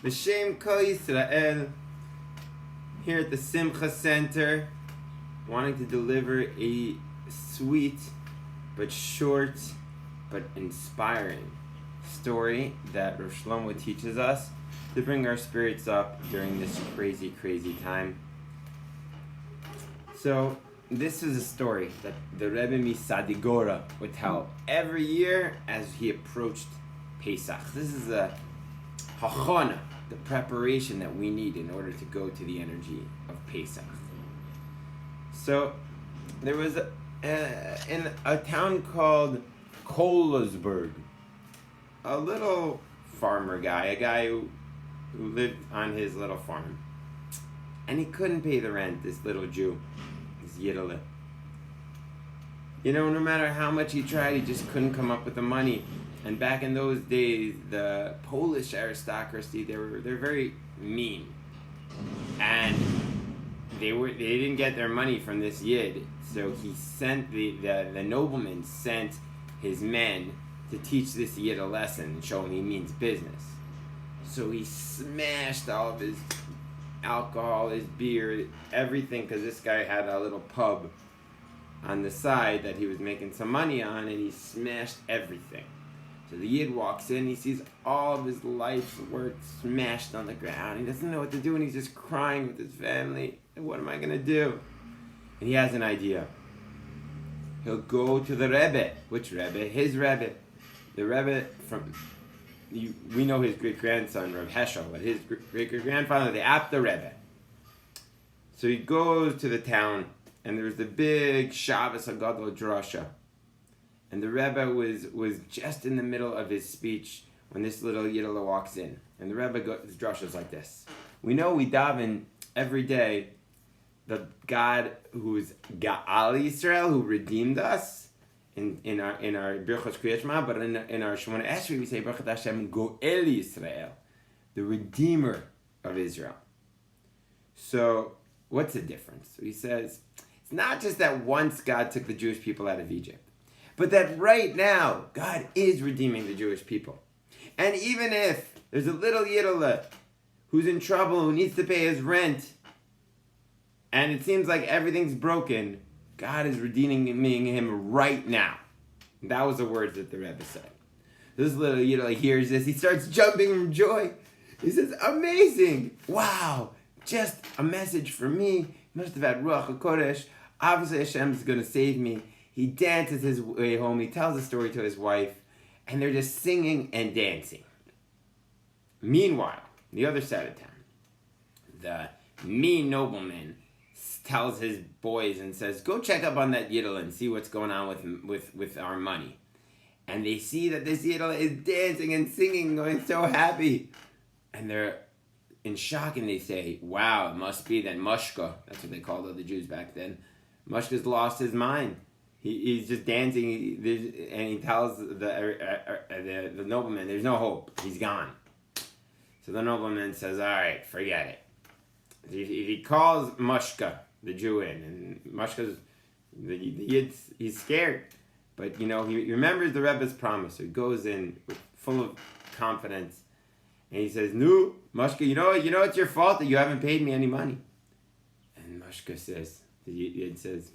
B'Shem Kol Yisrael, here at the Simcha Center, wanting to deliver a sweet but short but inspiring story that Rav Shlomo teaches us to bring our spirits up during this crazy, crazy time. So, this is a story that the Rebbe Misadigora would tell every year as he approached Pesach. This is a hachana, the preparation that we need in order to go to the energy of Pesach. So, there was in a town called Kohlsburg, a little farmer guy, a guy who lived on his little farm. And he couldn't pay the rent, this little Jew, this Yiddle. You know, no matter how much he tried, he just couldn't come up with the money. And back in those days, the Polish aristocracy, they're very mean. And they didn't get their money from this Yid. So he sent, the nobleman sent his men to teach this Yid a lesson and show him he means business. So he smashed all of his alcohol, his beer, everything, because this guy had a little pub on the side that he was making some money on, and he smashed everything. So the Yid walks in, he sees all of his life's work smashed on the ground. He doesn't know what to do, and he's just crying with his family. What am I going to do? And he has an idea. He'll go to the Rebbe. Which Rebbe? His Rebbe. The Rebbe from... we know his great-grandson, Rav Heschel, but his great-grandfather, the Apta Rebbe. So he goes to the town, and there's the big Shabbos HaGadol drasha. And the Rebbe was just in the middle of his speech when this little Yiddle walks in. And the Rebbe his drasha is like this. We know we daven every day the God who's Ga'al Yisrael, who redeemed us, in our Birchos Kriyat Shema, but in our Shemona Esrei we say Baruch Hashem Goel Yisrael, the Redeemer of Israel. So what's the difference? So he says it's not just that once God took the Jewish people out of Egypt, but that right now God is redeeming the Jewish people. And even if there's a little Yiddle who's in trouble, who needs to pay his rent, and it seems like everything's broken, God is redeeming him right now. That was the words that the Rebbe said. This little Yiddle hears this. He starts jumping from joy. He says, amazing. Wow. Just a message for me. He must have had Ruach HaKodesh. Obviously Hashem is going to save me. He dances his way home. He tells the story to his wife. And they're just singing and dancing. Meanwhile, the other side of town, the mean nobleman tells his boys and says, go check up on that Yiddle and see what's going on with our money. And they see that this Yiddle is dancing and singing, going so happy. And they're in shock, and they say, wow, it must be that Mushka, that's what they called all the Jews back then, Mushka's lost his mind. He's just dancing, and he tells the nobleman, there's no hope, he's gone. So the nobleman says, all right, forget it. If he calls Mushka, the Jew, in, and Mushka's, the Yid's, he's scared. But, you know, he remembers the Rebbe's promise. So he goes in full of confidence. And he says, no, Mushka, you know it's your fault that you haven't paid me any money. And Mushka says, the Yid says,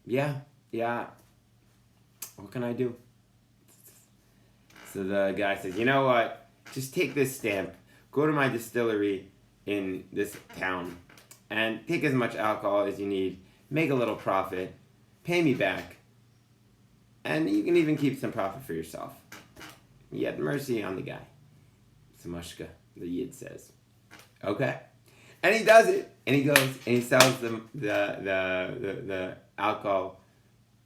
yeah, what can I do? So the guy says, you know what, just take this stamp, go to my distillery in this town, and take as much alcohol as you need, make a little profit, pay me back, and you can even keep some profit for yourself. You have mercy on the guy. So Mushka, the Yid, says, okay. And he does it, and he goes, and he sells the alcohol,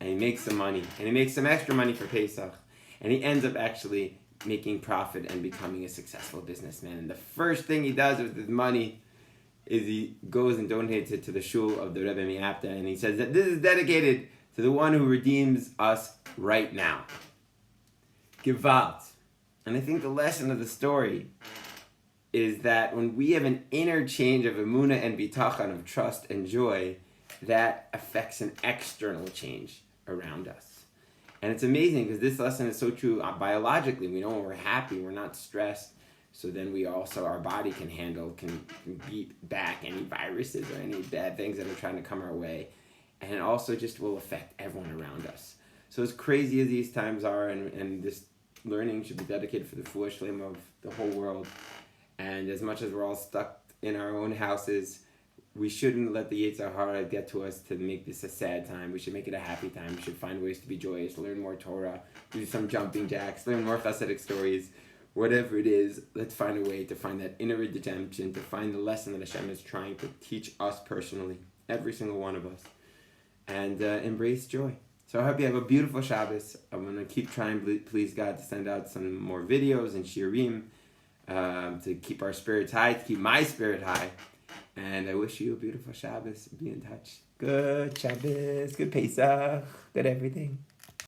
and he makes some money, and he makes some extra money for Pesach, and he ends up actually making profit and becoming a successful businessman. And the first thing he does with his money is he goes and donates it to the shul of the Rebbe Mi'apta, and he says that this is dedicated to the one who redeems us right now. Gewalt. And I think the lesson of the story is that when we have an interchange of emunah and bitachon, of trust and joy, that affects an external change around us. And it's amazing because this lesson is so true biologically. We know when we're happy, we're not stressed. So then our body can beat back any viruses or any bad things that are trying to come our way. And it also just will affect everyone around us. So as crazy as these times are, and this learning should be dedicated for the Rav Shlomo of the whole world. And as much as we're all stuck in our own houses, we shouldn't let the Yetzer Hara get to us to make this a sad time. We should make it a happy time. We should find ways to be joyous, learn more Torah, do some jumping jacks, learn more Hasidic stories. Whatever it is, let's find a way to find that inner redemption, to find the lesson that Hashem is trying to teach us personally, every single one of us, and embrace joy. So I hope you have a beautiful Shabbos. I'm going to keep trying, please God, to send out some more videos and shiurim to keep our spirits high, to keep my spirit high. And I wish you a beautiful Shabbos. Be in touch. Good Shabbos, good Pesach, good everything.